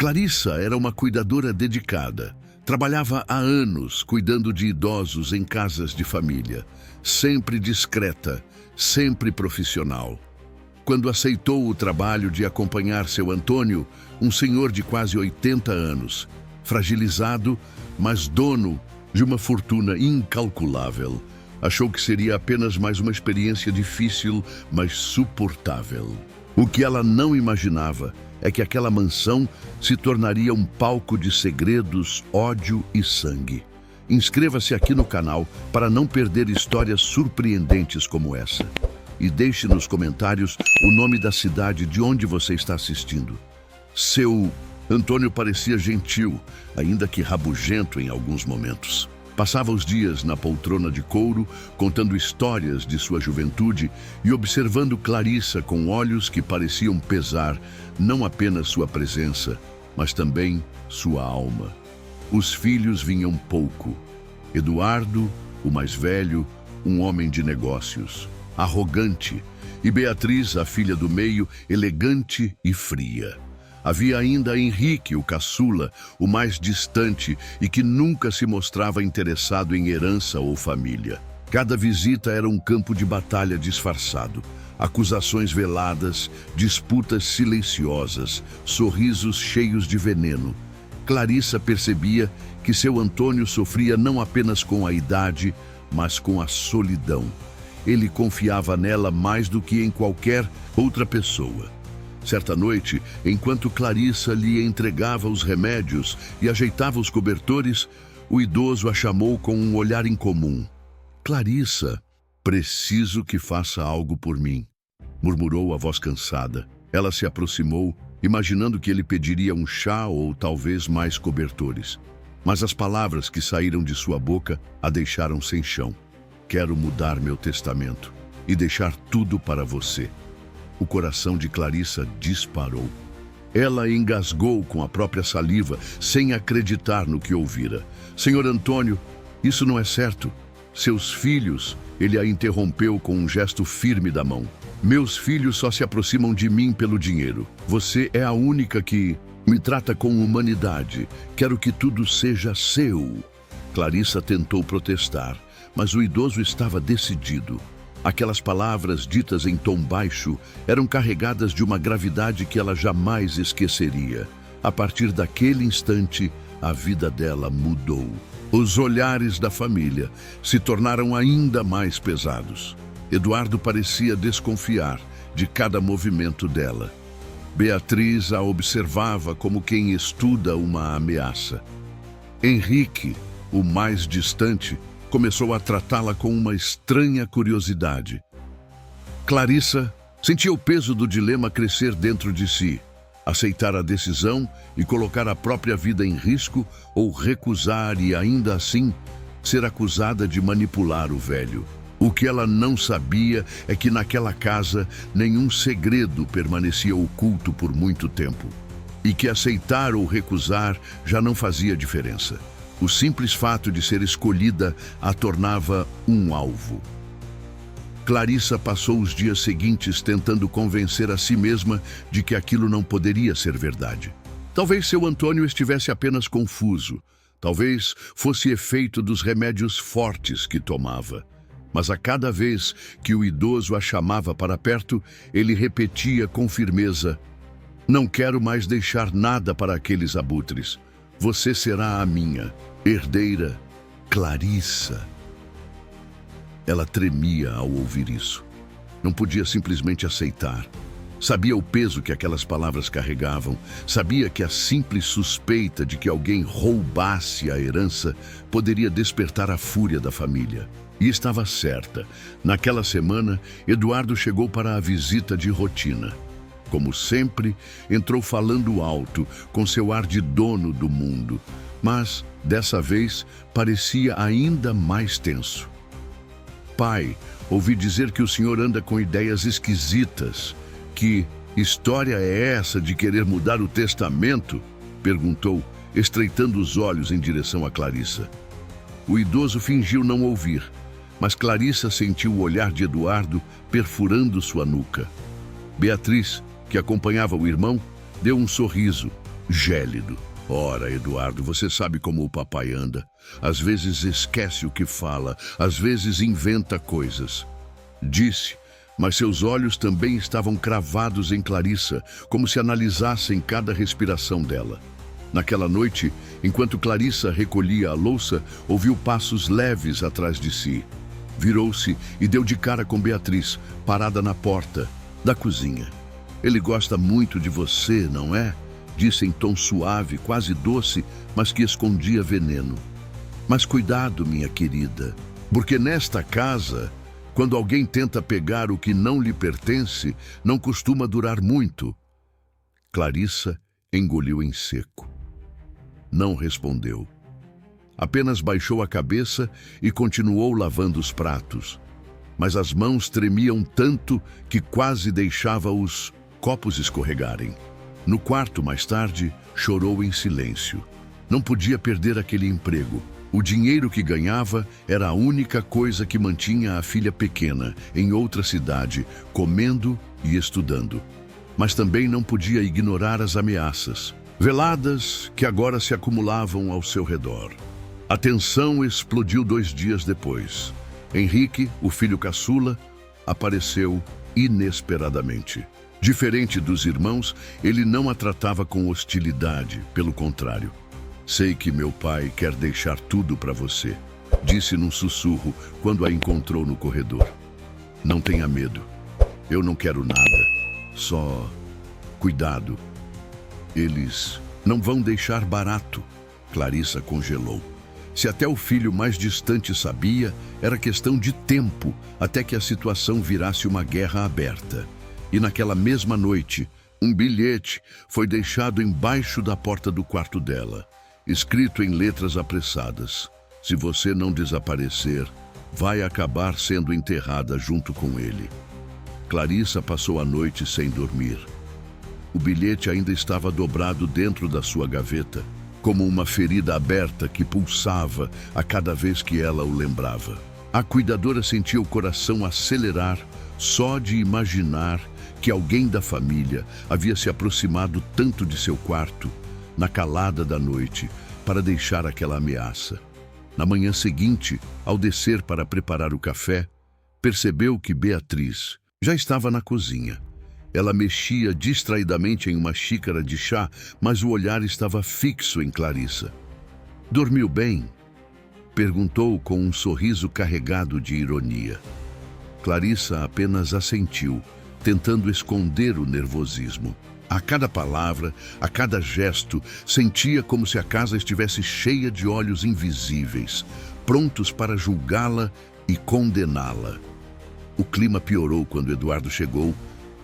Clarissa era uma cuidadora dedicada. Trabalhava há anos cuidando de idosos em casas de família. Sempre discreta, sempre profissional. Quando aceitou o trabalho de acompanhar seu Antônio, um senhor de quase 80 anos, fragilizado, mas dono de uma fortuna incalculável, achou que seria apenas mais uma experiência difícil, mas suportável. O que ela não imaginava é que aquela mansão se tornaria um palco de segredos, ódio e sangue. Inscreva-se aqui no canal para não perder histórias surpreendentes como essa. E deixe nos comentários o nome da cidade de onde você está assistindo. Seu Antônio parecia gentil, ainda que rabugento em alguns momentos. Passava os dias na poltrona de couro, contando histórias de sua juventude e observando Clarissa com olhos que pareciam pesar não apenas sua presença, mas também sua alma. Os filhos vinham pouco. Eduardo, o mais velho, um homem de negócios, arrogante, e Beatriz, a filha do meio, elegante e fria. Havia ainda Henrique, o caçula, o mais distante e que nunca se mostrava interessado em herança ou família. Cada visita era um campo de batalha disfarçado. Acusações veladas, disputas silenciosas, sorrisos cheios de veneno. Clarissa percebia que seu Antônio sofria não apenas com a idade, mas com a solidão. Ele confiava nela mais do que em qualquer outra pessoa. Certa noite, enquanto Clarissa lhe entregava os remédios e ajeitava os cobertores, o idoso a chamou com um olhar incomum. "Clarissa, preciso que faça algo por mim", murmurou a voz cansada. Ela se aproximou, imaginando que ele pediria um chá ou talvez mais cobertores. Mas as palavras que saíram de sua boca a deixaram sem chão. "Quero mudar meu testamento e deixar tudo para você." O coração de Clarissa disparou. Ela engasgou com a própria saliva, sem acreditar no que ouvira. "Senhor Antônio, isso não é certo. Seus filhos..." Ele a interrompeu com um gesto firme da mão. "Meus filhos só se aproximam de mim pelo dinheiro. Você é a única que me trata com humanidade. Quero que tudo seja seu." Clarissa tentou protestar, mas o idoso estava decidido. Aquelas palavras ditas em tom baixo eram carregadas de uma gravidade que ela jamais esqueceria. A partir daquele instante, a vida dela mudou. Os olhares da família se tornaram ainda mais pesados. Eduardo parecia desconfiar de cada movimento dela. Beatriz a observava como quem estuda uma ameaça. Henrique, o mais distante, começou a tratá-la com uma estranha curiosidade. Clarissa sentia o peso do dilema crescer dentro de si. Aceitar a decisão e colocar a própria vida em risco ou recusar e, ainda assim, ser acusada de manipular o velho. O que ela não sabia é que naquela casa nenhum segredo permanecia oculto por muito tempo. E que aceitar ou recusar já não fazia diferença. O simples fato de ser escolhida a tornava um alvo. Clarissa passou os dias seguintes tentando convencer a si mesma de que aquilo não poderia ser verdade. Talvez seu Antônio estivesse apenas confuso. Talvez fosse efeito dos remédios fortes que tomava. Mas a cada vez que o idoso a chamava para perto, ele repetia com firmeza: "Não quero mais deixar nada para aqueles abutres. Você será a minha herdeira, Clarissa." Ela tremia ao ouvir isso. Não podia simplesmente aceitar. Sabia o peso que aquelas palavras carregavam. Sabia que a simples suspeita de que alguém roubasse a herança poderia despertar a fúria da família. E estava certa. Naquela semana, Eduardo chegou para a visita de rotina. Como sempre, entrou falando alto, com seu ar de dono do mundo. Mas, dessa vez, parecia ainda mais tenso. "Pai, ouvi dizer que o senhor anda com ideias esquisitas. Que história é essa de querer mudar o testamento?" perguntou, estreitando os olhos em direção a Clarissa. O idoso fingiu não ouvir, mas Clarissa sentiu o olhar de Eduardo perfurando sua nuca. Beatriz, que acompanhava o irmão, deu um sorriso, gélido. Ora, Eduardo, você sabe como o papai anda. Às vezes esquece o que fala, às vezes inventa coisas. Disse, mas seus olhos também estavam cravados em Clarissa, como se analisassem cada respiração dela. Naquela noite, enquanto Clarissa recolhia a louça, ouviu passos leves atrás de si. Virou-se e deu de cara com Beatriz, parada na porta da cozinha. Ele gosta muito de você, não é? Disse em tom suave, quase doce, mas que escondia veneno. Mas cuidado, minha querida, porque nesta casa, quando alguém tenta pegar o que não lhe pertence, não costuma durar muito. Clarissa engoliu em seco. Não respondeu. Apenas baixou a cabeça e continuou lavando os pratos. Mas as mãos tremiam tanto que quase deixava os copos escorregarem. No quarto, mais tarde, chorou em silêncio. Não podia perder aquele emprego. O dinheiro que ganhava era a única coisa que mantinha a filha pequena, em outra cidade, comendo e estudando. Mas também não podia ignorar as ameaças, veladas que agora se acumulavam ao seu redor. A tensão explodiu 2 dias depois. Henrique, o filho caçula, apareceu inesperadamente. Diferente dos irmãos, ele não a tratava com hostilidade, pelo contrário. Sei que meu pai quer deixar tudo para você, disse num sussurro quando a encontrou no corredor. Não tenha medo. Eu não quero nada. Só cuidado. Eles não vão deixar barato. Clarissa congelou. Se até o filho mais distante sabia, era questão de tempo até que a situação virasse uma guerra aberta. E naquela mesma noite, um bilhete foi deixado embaixo da porta do quarto dela, escrito em letras apressadas. Se você não desaparecer, vai acabar sendo enterrada junto com ele. Clarissa passou a noite sem dormir. O bilhete ainda estava dobrado dentro da sua gaveta, como uma ferida aberta que pulsava a cada vez que ela o lembrava. A cuidadora sentia o coração acelerar só de imaginar que alguém da família havia se aproximado tanto de seu quarto, na calada da noite, para deixar aquela ameaça. Na manhã seguinte, ao descer para preparar o café, percebeu que Beatriz já estava na cozinha. Ela mexia distraidamente em uma xícara de chá, mas o olhar estava fixo em Clarissa. Dormiu bem? Perguntou com um sorriso carregado de ironia. Clarissa apenas assentiu, tentando esconder o nervosismo. A cada palavra, a cada gesto, sentia como se a casa estivesse cheia de olhos invisíveis, prontos para julgá-la e condená-la. O clima piorou quando Eduardo chegou,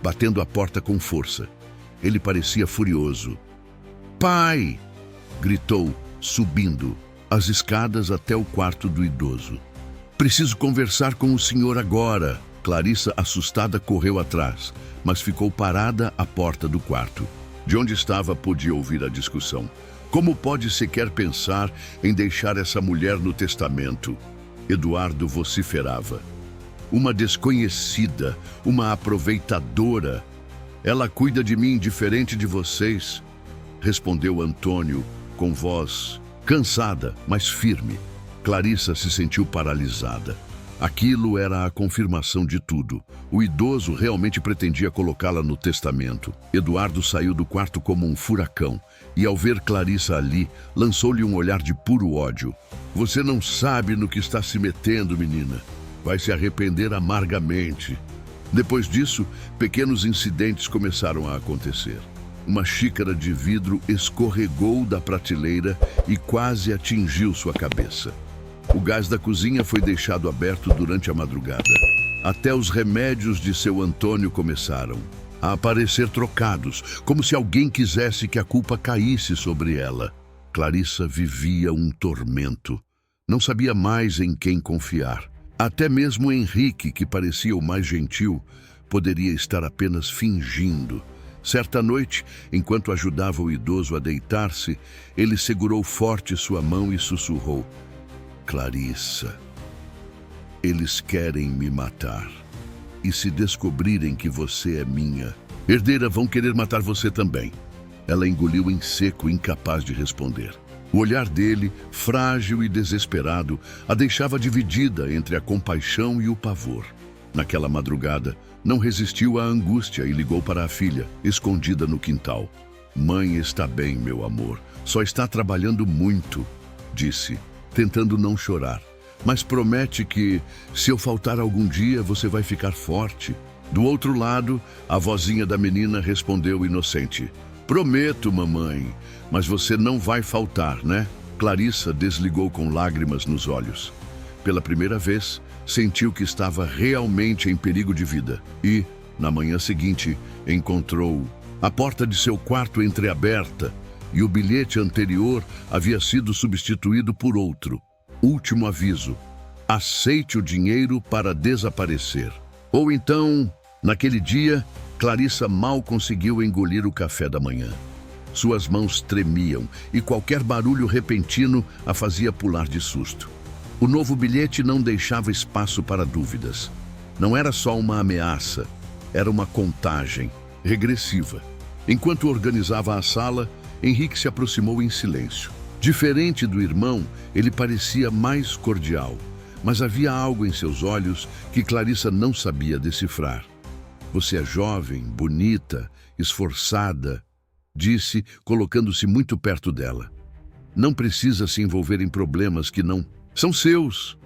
batendo a porta com força. Ele parecia furioso. "Pai!" gritou, subindo as escadas até o quarto do idoso. "Preciso conversar com o senhor agora." Clarissa, assustada, correu atrás, mas ficou parada à porta do quarto. De onde estava, podia ouvir a discussão. Como pode sequer pensar em deixar essa mulher no testamento? Eduardo vociferava. Uma desconhecida, uma aproveitadora. Ela cuida de mim diferente de vocês, respondeu Antônio com voz cansada, mas firme. Clarissa se sentiu paralisada. Aquilo era a confirmação de tudo. O idoso realmente pretendia colocá-la no testamento. Eduardo saiu do quarto como um furacão e, ao ver Clarissa ali, lançou-lhe um olhar de puro ódio. "Você não sabe no que está se metendo, menina. Vai se arrepender amargamente." Depois disso, pequenos incidentes começaram a acontecer. Uma xícara de vidro escorregou da prateleira e quase atingiu sua cabeça. O gás da cozinha foi deixado aberto durante a madrugada. Até os remédios de seu Antônio começaram a aparecer trocados, como se alguém quisesse que a culpa caísse sobre ela. Clarissa vivia um tormento. Não sabia mais em quem confiar. Até mesmo Henrique, que parecia o mais gentil, poderia estar apenas fingindo. Certa noite, enquanto ajudava o idoso a deitar-se, ele segurou forte sua mão e sussurrou: "Clarissa, eles querem me matar. E se descobrirem que você é minha herdeira, vão querer matar você também." Ela engoliu em seco, incapaz de responder. O olhar dele, frágil e desesperado, a deixava dividida entre a compaixão e o pavor. Naquela madrugada, não resistiu à angústia e ligou para a filha, escondida no quintal. "Mãe está bem, meu amor. Só está trabalhando muito", disse, tentando não chorar. "Mas promete que, se eu faltar algum dia, você vai ficar forte." Do outro lado, a vozinha da menina respondeu inocente: "Prometo, mamãe, mas você não vai faltar, né?" Clarissa desligou com lágrimas nos olhos. Pela primeira vez, sentiu que estava realmente em perigo de vida e, na manhã seguinte, encontrou a porta de seu quarto entreaberta e o bilhete anterior havia sido substituído por outro. Último aviso: aceite o dinheiro para desaparecer. Ou então, naquele dia, Clarissa mal conseguiu engolir o café da manhã. Suas mãos tremiam e qualquer barulho repentino a fazia pular de susto. O novo bilhete não deixava espaço para dúvidas. Não era só uma ameaça, era uma contagem regressiva. Enquanto organizava a sala, Henrique se aproximou em silêncio. Diferente do irmão, ele parecia mais cordial, mas havia algo em seus olhos que Clarissa não sabia decifrar. "Você é jovem, bonita, esforçada", disse, colocando-se muito perto dela. "Não precisa se envolver em problemas que não são seus.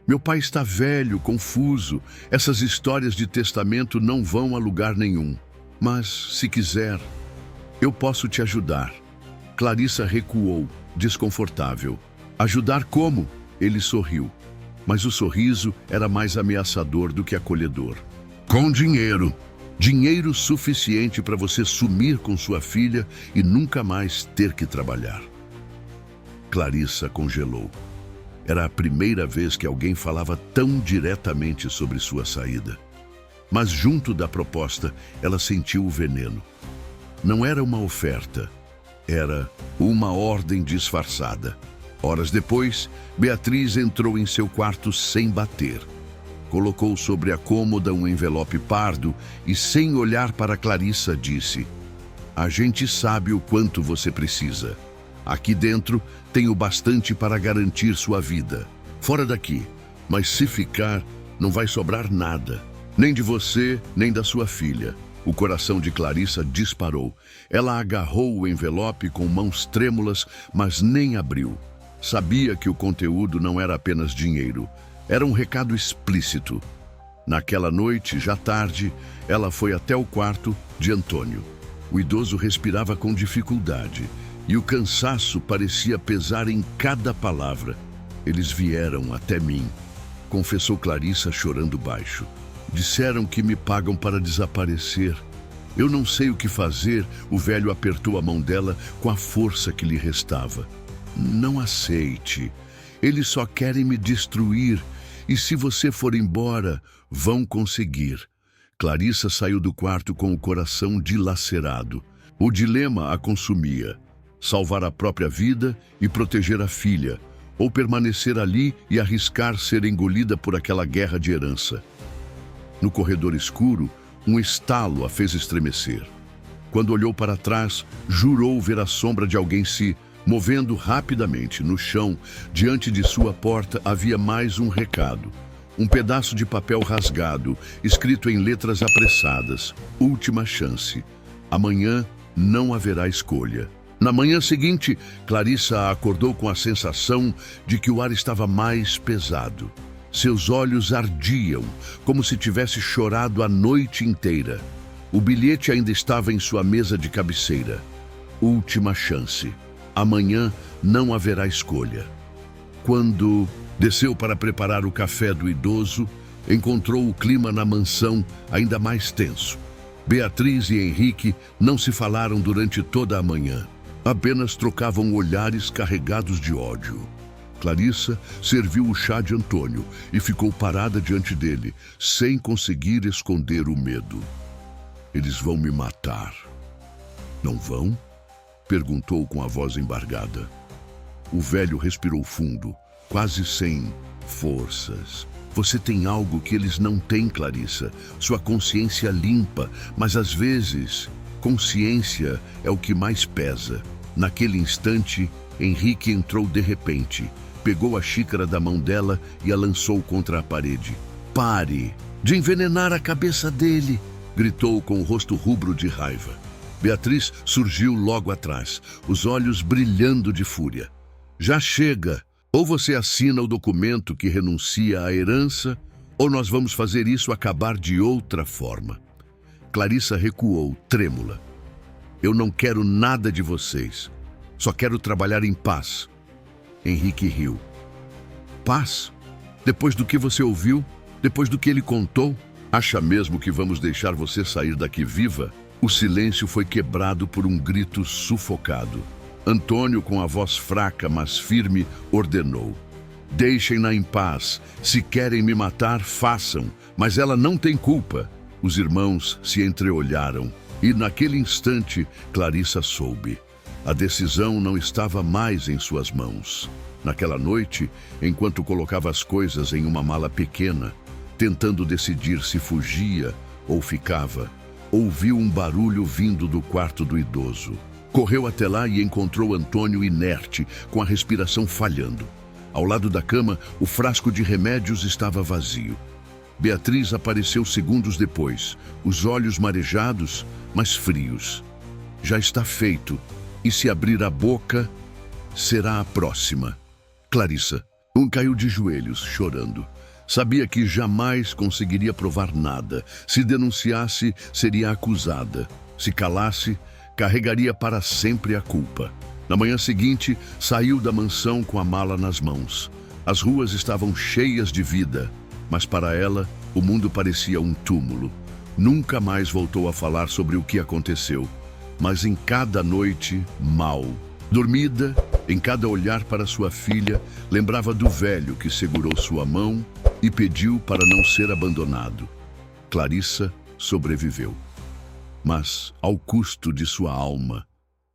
Meu pai está velho, confuso. Essas histórias de testamento não vão a lugar nenhum. Mas, se quiser, eu posso te ajudar." Clarissa recuou, desconfortável. "Ajudar como?" Ele sorriu, mas o sorriso era mais ameaçador do que acolhedor. "Com dinheiro. Dinheiro suficiente para você sumir com sua filha e nunca mais ter que trabalhar." Clarissa congelou. Era a primeira vez que alguém falava tão diretamente sobre sua saída. Mas junto da proposta, ela sentiu o veneno. Não era uma oferta, era uma ordem disfarçada. Horas depois, Beatriz entrou em seu quarto sem bater. Colocou sobre a cômoda um envelope pardo e, sem olhar para Clarissa, disse: "A gente sabe o quanto você precisa. Aqui dentro tenho bastante para garantir sua vida. Fora daqui, mas se ficar, não vai sobrar nada. Nem de você, nem da sua filha." O coração de Clarissa disparou. Ela agarrou o envelope com mãos trêmulas, mas nem abriu. Sabia que o conteúdo não era apenas dinheiro. Era um recado explícito. Naquela noite, já tarde, ela foi até o quarto de Antônio. O idoso respirava com dificuldade e o cansaço parecia pesar em cada palavra. "Eles vieram até mim", confessou Clarissa, chorando baixo. "Disseram que me pagam para desaparecer. Eu não sei o que fazer." O velho apertou a mão dela com a força que lhe restava. "Não aceite. Eles só querem me destruir. E se você for embora, vão conseguir." Clarissa saiu do quarto com o coração dilacerado. O dilema a consumia: salvar a própria vida e proteger a filha, ou permanecer ali e arriscar ser engolida por aquela guerra de herança. No corredor escuro, um estalo a fez estremecer. Quando olhou para trás, jurou ver a sombra de alguém se movendo rapidamente no chão. Diante de sua porta havia mais um recado. Um pedaço de papel rasgado, escrito em letras apressadas: "Última chance. Amanhã não haverá escolha." Na manhã seguinte, Clarissa acordou com a sensação de que o ar estava mais pesado. Seus olhos ardiam, como se tivesse chorado a noite inteira. O bilhete ainda estava em sua mesa de cabeceira. "Última chance. Amanhã não haverá escolha." Quando desceu para preparar o café do idoso, encontrou o clima na mansão ainda mais tenso. Beatriz e Henrique não se falaram durante toda a manhã. Apenas trocavam olhares carregados de ódio. Clarissa serviu o chá de Antônio e ficou parada diante dele, sem conseguir esconder o medo. "Eles vão me matar." "Não vão?" perguntou com a voz embargada. O velho respirou fundo, quase sem forças. "Você tem algo que eles não têm, Clarissa. Sua consciência limpa, mas às vezes, consciência é o que mais pesa. Naquele instante, Henrique entrou de repente, pegou a xícara da mão dela e a lançou contra a parede. "Pare de envenenar a cabeça dele!" gritou com o rosto rubro de raiva. Beatriz surgiu logo atrás, os olhos brilhando de fúria. "Já chega! Ou você assina o documento que renuncia à herança, ou nós vamos fazer isso acabar de outra forma." Clarissa recuou, trêmula. "Eu não quero nada de vocês. Só quero trabalhar em paz." Henrique riu. "Paz? Depois do que você ouviu? Depois do que ele contou? Acha mesmo que vamos deixar você sair daqui viva?" O silêncio foi quebrado por um grito sufocado. Antônio, com a voz fraca, mas firme, ordenou: "Deixem-na em paz. Se querem me matar, façam, mas ela não tem culpa." Os irmãos se entreolharam e, naquele instante, Clarissa soube. A decisão não estava mais em suas mãos. Naquela noite, enquanto colocava as coisas em uma mala pequena, tentando decidir se fugia ou ficava, ouviu um barulho vindo do quarto do idoso. Correu até lá e encontrou Antônio inerte, com a respiração falhando. Ao lado da cama, o frasco de remédios estava vazio. Beatriz apareceu segundos depois, os olhos marejados, mas frios. "Já está feito, e se abrir a boca, será a próxima." Clarissa caiu de joelhos, chorando. Sabia que jamais conseguiria provar nada. Se denunciasse, seria acusada. Se calasse, carregaria para sempre a culpa. Na manhã seguinte, saiu da mansão com a mala nas mãos. As ruas estavam cheias de vida, mas para ela, o mundo parecia um túmulo. Nunca mais voltou a falar sobre o que aconteceu, mas em cada noite, mal. Dormida, em cada olhar para sua filha, lembrava do velho que segurou sua mão e pediu para não ser abandonado. Clarissa sobreviveu, mas ao custo de sua alma,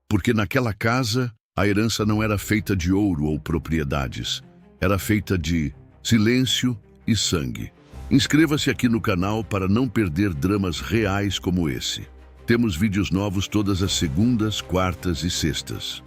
porque naquela casa a herança não era feita de ouro ou propriedades, era feita de silêncio e sangue. Inscreva-se aqui no canal para não perder dramas reais como esse. Temos vídeos novos todas as segundas, quartas e sextas.